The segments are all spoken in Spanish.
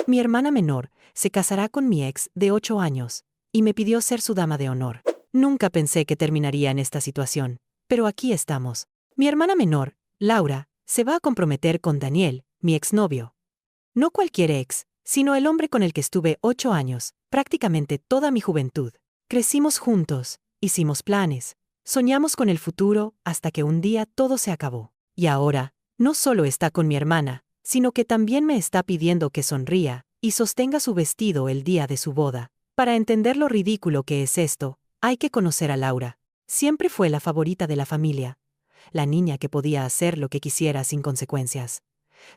Mi hermana menor se casará con mi ex de 8 años y me pidió ser su dama de honor. Nunca pensé que terminaría en esta situación, pero aquí estamos. Mi hermana menor, Laura, se va a comprometer con Daniel, mi exnovio. No cualquier ex, sino el hombre con el que estuve 8 años, prácticamente toda mi juventud. Crecimos juntos, hicimos planes, soñamos con el futuro hasta que un día todo se acabó. Y ahora, no solo está con mi hermana, sino que también me está pidiendo que sonría y sostenga su vestido el día de su boda. Para entender lo ridículo que es esto, hay que conocer a Laura. Siempre fue la favorita de la familia, la niña que podía hacer lo que quisiera sin consecuencias.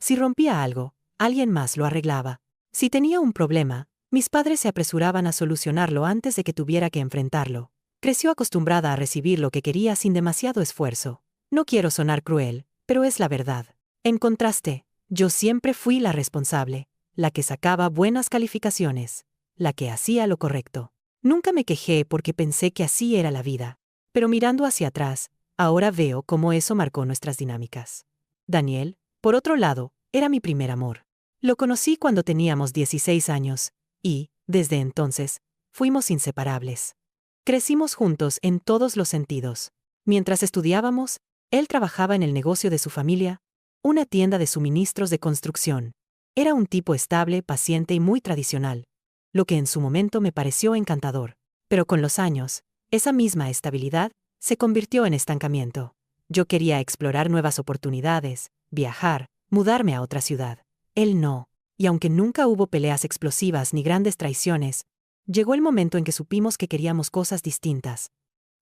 Si rompía algo, alguien más lo arreglaba. Si tenía un problema, mis padres se apresuraban a solucionarlo antes de que tuviera que enfrentarlo. Creció acostumbrada a recibir lo que quería sin demasiado esfuerzo. No quiero sonar cruel, pero es la verdad. En contraste, yo siempre fui la responsable, la que sacaba buenas calificaciones, la que hacía lo correcto. Nunca me quejé porque pensé que así era la vida. Pero mirando hacia atrás, ahora veo cómo eso marcó nuestras dinámicas. Daniel, por otro lado, era mi primer amor. Lo conocí cuando teníamos 16 años, y, desde entonces, fuimos inseparables. Crecimos juntos en todos los sentidos. Mientras estudiábamos, él trabajaba en el negocio de su familia, una tienda de suministros de construcción. Era un tipo estable, paciente y muy tradicional, lo que en su momento me pareció encantador. Pero con los años, esa misma estabilidad se convirtió en estancamiento. Yo quería explorar nuevas oportunidades, viajar, mudarme a otra ciudad. Él no, y aunque nunca hubo peleas explosivas ni grandes traiciones, llegó el momento en que supimos que queríamos cosas distintas.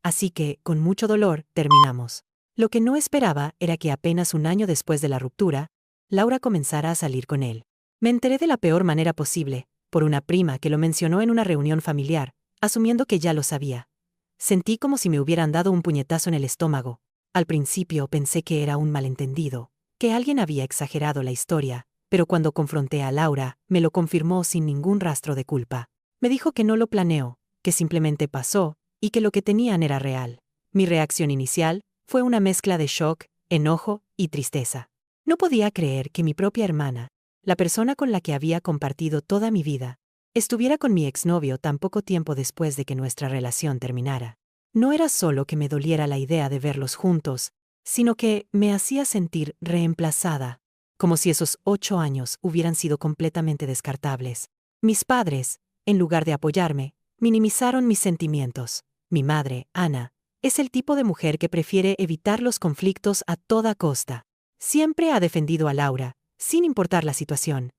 Así que, con mucho dolor, terminamos. Lo que no esperaba era que apenas un año después de la ruptura, Laura comenzara a salir con él. Me enteré de la peor manera posible, por una prima que lo mencionó en una reunión familiar, asumiendo que ya lo sabía. Sentí como si me hubieran dado un puñetazo en el estómago. Al principio pensé que era un malentendido, que alguien había exagerado la historia, pero cuando confronté a Laura, me lo confirmó sin ningún rastro de culpa. Me dijo que no lo planeó, que simplemente pasó, y que lo que tenían era real. Mi reacción inicial fue una mezcla de shock, enojo y tristeza. No podía creer que mi propia hermana, la persona con la que había compartido toda mi vida, estuviera con mi exnovio tan poco tiempo después de que nuestra relación terminara. No era solo que me doliera la idea de verlos juntos, sino que me hacía sentir reemplazada, como si esos 8 años hubieran sido completamente descartables. Mis padres, en lugar de apoyarme, minimizaron mis sentimientos. Mi madre, Ana, es el tipo de mujer que prefiere evitar los conflictos a toda costa. Siempre ha defendido a Laura, sin importar la situación.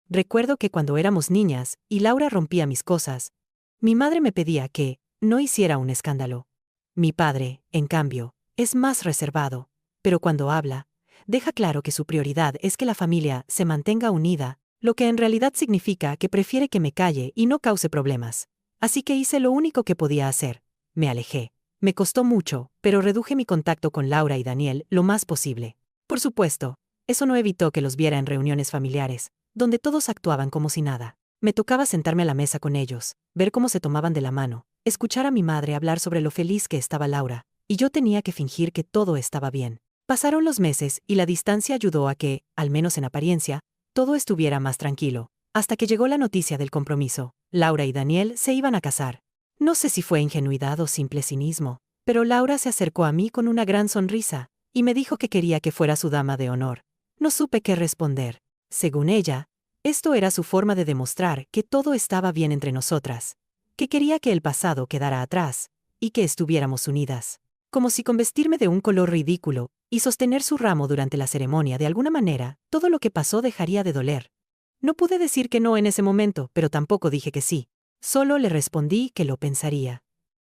Recuerdo que cuando éramos niñas y Laura rompía mis cosas, mi madre me pedía que no hiciera un escándalo. Mi padre, en cambio, es más reservado, pero cuando habla, deja claro que su prioridad es que la familia se mantenga unida, lo que en realidad significa que prefiere que me calle y no cause problemas. Así que hice lo único que podía hacer. Me alejé. Me costó mucho, pero reduje mi contacto con Laura y Daniel lo más posible. Por supuesto, eso no evitó que los viera en reuniones familiares, donde todos actuaban como si nada. Me tocaba sentarme a la mesa con ellos, ver cómo se tomaban de la mano, escuchar a mi madre hablar sobre lo feliz que estaba Laura, y yo tenía que fingir que todo estaba bien. Pasaron los meses y la distancia ayudó a que, al menos en apariencia, todo estuviera más tranquilo, hasta que llegó la noticia del compromiso. Laura y Daniel se iban a casar. No sé si fue ingenuidad o simple cinismo, pero Laura se acercó a mí con una gran sonrisa, y me dijo que quería que fuera su dama de honor. No supe qué responder. Según ella, esto era su forma de demostrar que todo estaba bien entre nosotras, que quería que el pasado quedara atrás, y que estuviéramos unidas. Como si con vestirme de un color ridículo y sostener su ramo durante la ceremonia de alguna manera, todo lo que pasó dejaría de doler. No pude decir que no en ese momento, pero tampoco dije que sí. Solo le respondí que lo pensaría.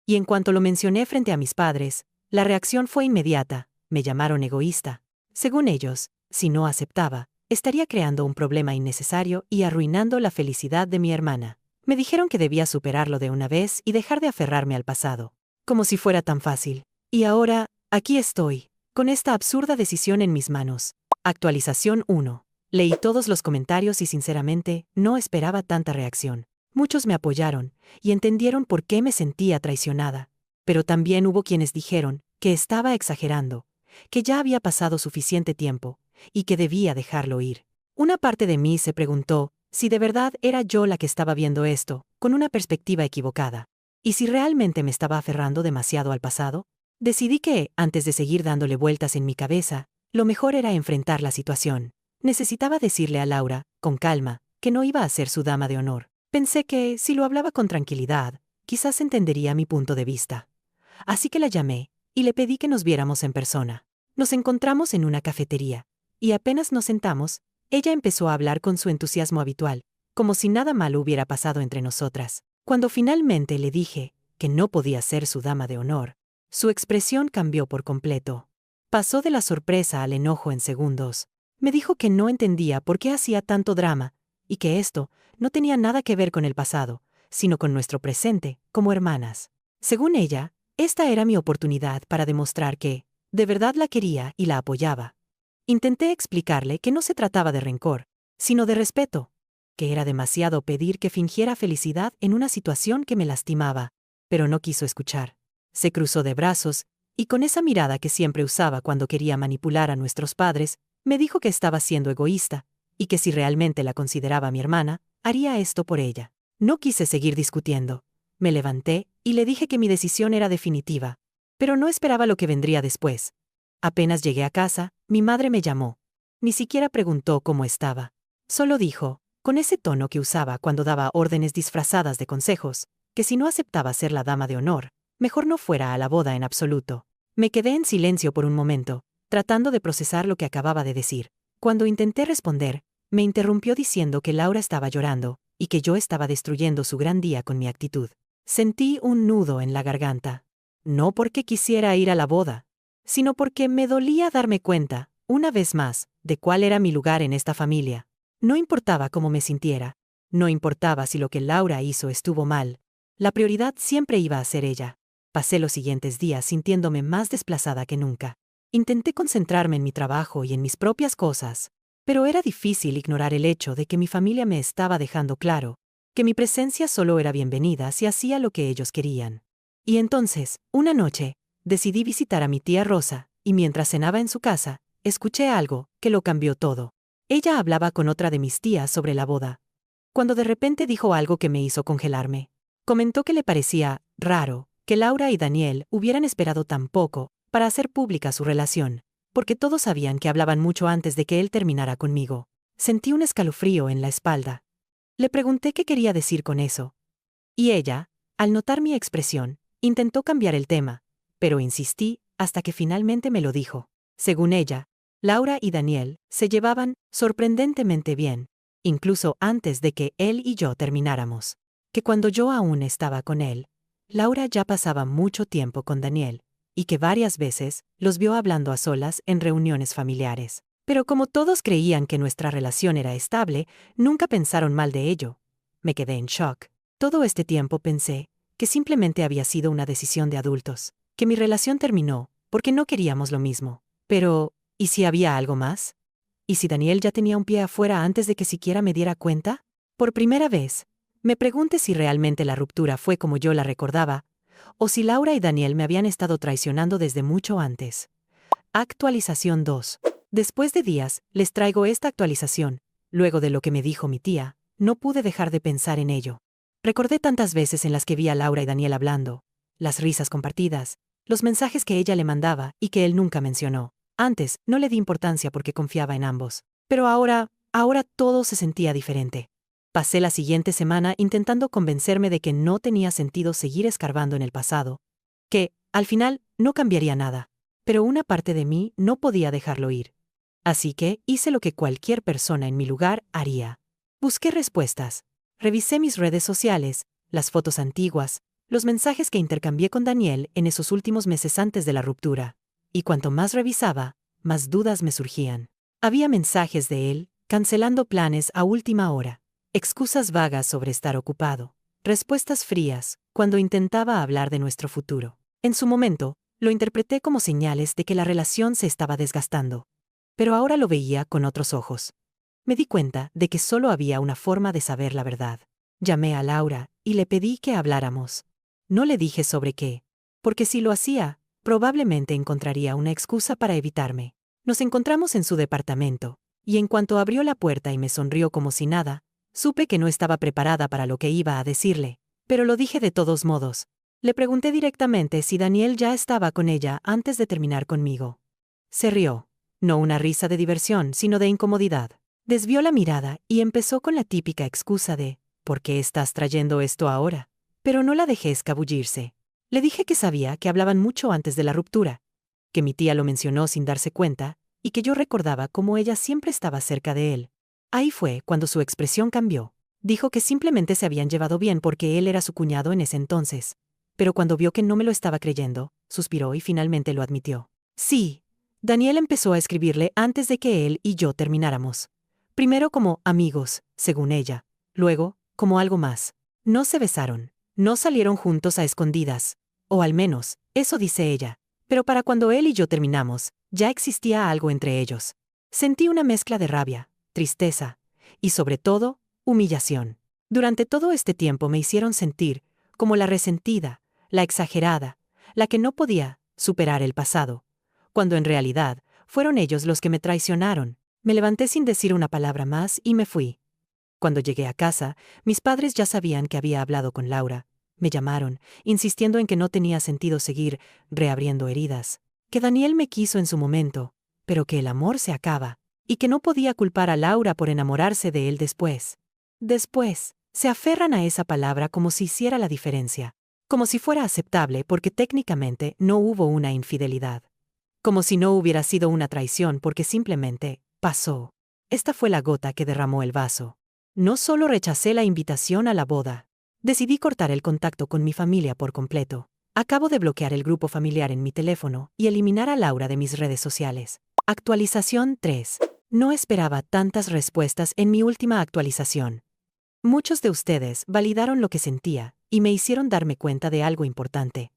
Y en cuanto lo mencioné frente a mis padres, la reacción fue inmediata. Me llamaron egoísta. Según ellos, si no aceptaba, estaría creando un problema innecesario y arruinando la felicidad de mi hermana. Me dijeron que debía superarlo de una vez y dejar de aferrarme al pasado. Como si fuera tan fácil. Y ahora, aquí estoy, con esta absurda decisión en mis manos. Actualización 1. Leí todos los comentarios y sinceramente, no esperaba tanta reacción. Muchos me apoyaron y entendieron por qué me sentía traicionada. Pero también hubo quienes dijeron que estaba exagerando, que ya había pasado suficiente tiempo y que debía dejarlo ir. Una parte de mí se preguntó, si de verdad era yo la que estaba viendo esto, con una perspectiva equivocada. ¿Y si realmente me estaba aferrando demasiado al pasado? Decidí que, antes de seguir dándole vueltas en mi cabeza, lo mejor era enfrentar la situación. Necesitaba decirle a Laura, con calma, que no iba a ser su dama de honor. Pensé que, si lo hablaba con tranquilidad, quizás entendería mi punto de vista. Así que la llamé, y le pedí que nos viéramos en persona. Nos encontramos en una cafetería, y apenas nos sentamos, ella empezó a hablar con su entusiasmo habitual, como si nada malo hubiera pasado entre nosotras. Cuando finalmente le dije que no podía ser su dama de honor, su expresión cambió por completo. Pasó de la sorpresa al enojo en segundos. Me dijo que no entendía por qué hacía tanto drama, y que esto no tenía nada que ver con el pasado, sino con nuestro presente, como hermanas. Según ella, esta era mi oportunidad para demostrar que, de verdad la quería y la apoyaba. Intenté explicarle que no se trataba de rencor, sino de respeto, que era demasiado pedir que fingiera felicidad en una situación que me lastimaba, pero no quiso escuchar. Se cruzó de brazos, y con esa mirada que siempre usaba cuando quería manipular a nuestros padres, me dijo que estaba siendo egoísta, y que si realmente la consideraba mi hermana, haría esto por ella. No quise seguir discutiendo. Me levanté y le dije que mi decisión era definitiva, pero no esperaba lo que vendría después. Apenas llegué a casa, mi madre me llamó. Ni siquiera preguntó cómo estaba. Solo dijo, con ese tono que usaba cuando daba órdenes disfrazadas de consejos, que si no aceptaba ser la dama de honor, mejor no fuera a la boda en absoluto. Me quedé en silencio por un momento, tratando de procesar lo que acababa de decir. Cuando intenté responder, me interrumpió diciendo que Laura estaba llorando, y que yo estaba destruyendo su gran día con mi actitud. Sentí un nudo en la garganta. No porque quisiera ir a la boda, sino porque me dolía darme cuenta, una vez más, de cuál era mi lugar en esta familia. No importaba cómo me sintiera, no importaba si lo que Laura hizo estuvo mal, la prioridad siempre iba a ser ella. Pasé los siguientes días sintiéndome más desplazada que nunca. Intenté concentrarme en mi trabajo y en mis propias cosas, pero era difícil ignorar el hecho de que mi familia me estaba dejando claro que mi presencia solo era bienvenida si hacía lo que ellos querían. Y entonces, una noche, decidí visitar a mi tía Rosa, y mientras cenaba en su casa, escuché algo que lo cambió todo. Ella hablaba con otra de mis tías sobre la boda, cuando de repente dijo algo que me hizo congelarme. Comentó que le parecía raro que Laura y Daniel hubieran esperado tan poco para hacer pública su relación, porque todos sabían que hablaban mucho antes de que él terminara conmigo. Sentí un escalofrío en la espalda. Le pregunté qué quería decir con eso. Y ella, al notar mi expresión, intentó cambiar el tema, pero insistí hasta que finalmente me lo dijo. Según ella, Laura y Daniel se llevaban sorprendentemente bien, incluso antes de que él y yo termináramos. Que cuando yo aún estaba con él, Laura ya pasaba mucho tiempo con Daniel, y que varias veces los vio hablando a solas en reuniones familiares. Pero como todos creían que nuestra relación era estable, nunca pensaron mal de ello. Me quedé en shock. Todo este tiempo pensé que simplemente había sido una decisión de adultos, que mi relación terminó porque no queríamos lo mismo. Pero, ¿y si había algo más? ¿Y si Daniel ya tenía un pie afuera antes de que siquiera me diera cuenta? Por primera vez, me pregunté si realmente la ruptura fue como yo la recordaba, o si Laura y Daniel me habían estado traicionando desde mucho antes. Actualización 2. Después de días, les traigo esta actualización. Luego de lo que me dijo mi tía, no pude dejar de pensar en ello. Recordé tantas veces en las que vi a Laura y Daniel hablando, las risas compartidas, los mensajes que ella le mandaba y que él nunca mencionó. Antes, no le di importancia porque confiaba en ambos. Pero ahora todo se sentía diferente. Pasé la siguiente semana intentando convencerme de que no tenía sentido seguir escarbando en el pasado, que, al final, no cambiaría nada. Pero una parte de mí no podía dejarlo ir. Así que hice lo que cualquier persona en mi lugar haría. Busqué respuestas. Revisé mis redes sociales, las fotos antiguas, los mensajes que intercambié con Daniel en esos últimos meses antes de la ruptura. Y cuanto más revisaba, más dudas me surgían. Había mensajes de él, cancelando planes a última hora, excusas vagas sobre estar ocupado, respuestas frías cuando intentaba hablar de nuestro futuro. En su momento, lo interpreté como señales de que la relación se estaba desgastando. Pero ahora lo veía con otros ojos. Me di cuenta de que solo había una forma de saber la verdad. Llamé a Laura y le pedí que habláramos. No le dije sobre qué, porque si lo hacía, probablemente encontraría una excusa para evitarme. Nos encontramos en su departamento, y en cuanto abrió la puerta y me sonrió como si nada, Supe que no estaba preparada para lo que iba a decirle, pero lo dije de todos modos. Le pregunté directamente si Daniel ya estaba con ella antes de terminar conmigo. Se rió. No una risa de diversión, sino de incomodidad. Desvió la mirada y empezó con la típica excusa de ¿por qué estás trayendo esto ahora? Pero no la dejé escabullirse. Le dije que sabía que hablaban mucho antes de la ruptura, que mi tía lo mencionó sin darse cuenta, y que yo recordaba cómo ella siempre estaba cerca de él. Ahí fue cuando su expresión cambió. Dijo que simplemente se habían llevado bien porque él era su cuñado en ese entonces. Pero cuando vio que no me lo estaba creyendo, suspiró y finalmente lo admitió. Sí, Daniel empezó a escribirle antes de que él y yo termináramos. Primero como amigos, según ella. Luego, como algo más. No se besaron. No salieron juntos a escondidas. O al menos, eso dice ella. Pero para cuando él y yo terminamos, ya existía algo entre ellos. Sentí una mezcla de rabia, tristeza y, sobre todo, humillación. Durante todo este tiempo me hicieron sentir como la resentida, la exagerada, la que no podía superar el pasado, cuando en realidad fueron ellos los que me traicionaron. Me levanté sin decir una palabra más y me fui. Cuando llegué a casa, mis padres ya sabían que había hablado con Laura. Me llamaron, insistiendo en que no tenía sentido seguir reabriendo heridas, que Daniel me quiso en su momento, pero que el amor se acaba, y que no podía culpar a Laura por enamorarse de él después. Después, se aferran a esa palabra como si hiciera la diferencia, como si fuera aceptable porque técnicamente no hubo una infidelidad, como si no hubiera sido una traición porque simplemente pasó. Esta fue la gota que derramó el vaso. No solo rechacé la invitación a la boda, decidí cortar el contacto con mi familia por completo. Acabo de bloquear el grupo familiar en mi teléfono y eliminar a Laura de mis redes sociales. Actualización 3. No esperaba tantas respuestas en mi última actualización. Muchos de ustedes validaron lo que sentía y me hicieron darme cuenta de algo importante.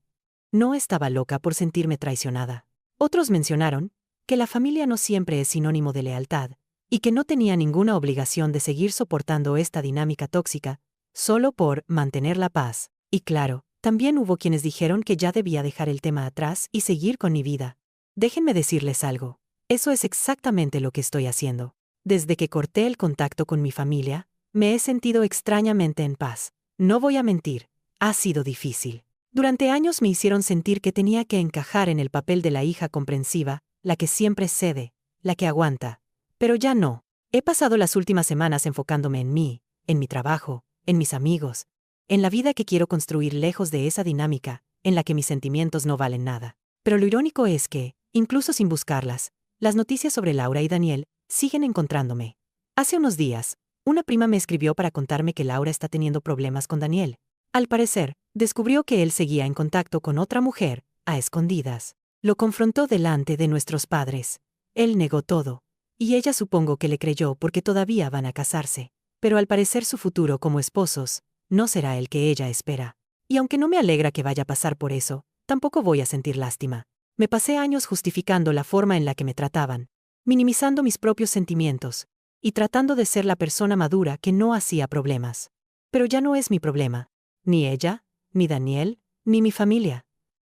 No estaba loca por sentirme traicionada. Otros mencionaron que la familia no siempre es sinónimo de lealtad, y que no tenía ninguna obligación de seguir soportando esta dinámica tóxica, solo por mantener la paz. Y claro, también hubo quienes dijeron que ya debía dejar el tema atrás y seguir con mi vida. Déjenme decirles algo. Eso es exactamente lo que estoy haciendo. Desde que corté el contacto con mi familia, me he sentido extrañamente en paz. No voy a mentir, ha sido difícil. Durante años me hicieron sentir que tenía que encajar en el papel de la hija comprensiva, la que siempre cede, la que aguanta. Pero ya no. He pasado las últimas semanas enfocándome en mí, en mi trabajo, en mis amigos, en la vida que quiero construir lejos de esa dinámica, en la que mis sentimientos no valen nada. Pero lo irónico es que, incluso sin buscarlas, las noticias sobre Laura y Daniel siguen encontrándome. Hace unos días, una prima me escribió para contarme que Laura está teniendo problemas con Daniel. Al parecer, descubrió que él seguía en contacto con otra mujer, a escondidas. Lo confrontó delante de nuestros padres. Él negó todo. Y ella supongo que le creyó porque todavía van a casarse. Pero al parecer su futuro como esposos no será el que ella espera. Y aunque no me alegra que vaya a pasar por eso, tampoco voy a sentir lástima. Me pasé años justificando la forma en la que me trataban, minimizando mis propios sentimientos, y tratando de ser la persona madura que no hacía problemas. Pero ya no es mi problema. Ni ella, ni Daniel, ni mi familia.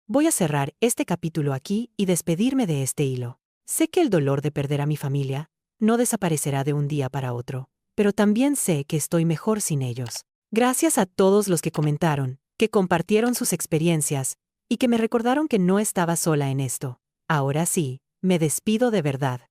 Voy a cerrar este capítulo aquí y despedirme de este hilo. Sé que el dolor de perder a mi familia no desaparecerá de un día para otro, pero también sé que estoy mejor sin ellos. Gracias a todos los que comentaron, que compartieron sus experiencias y que me recordaron que no estaba sola en esto. Ahora sí, me despido de verdad.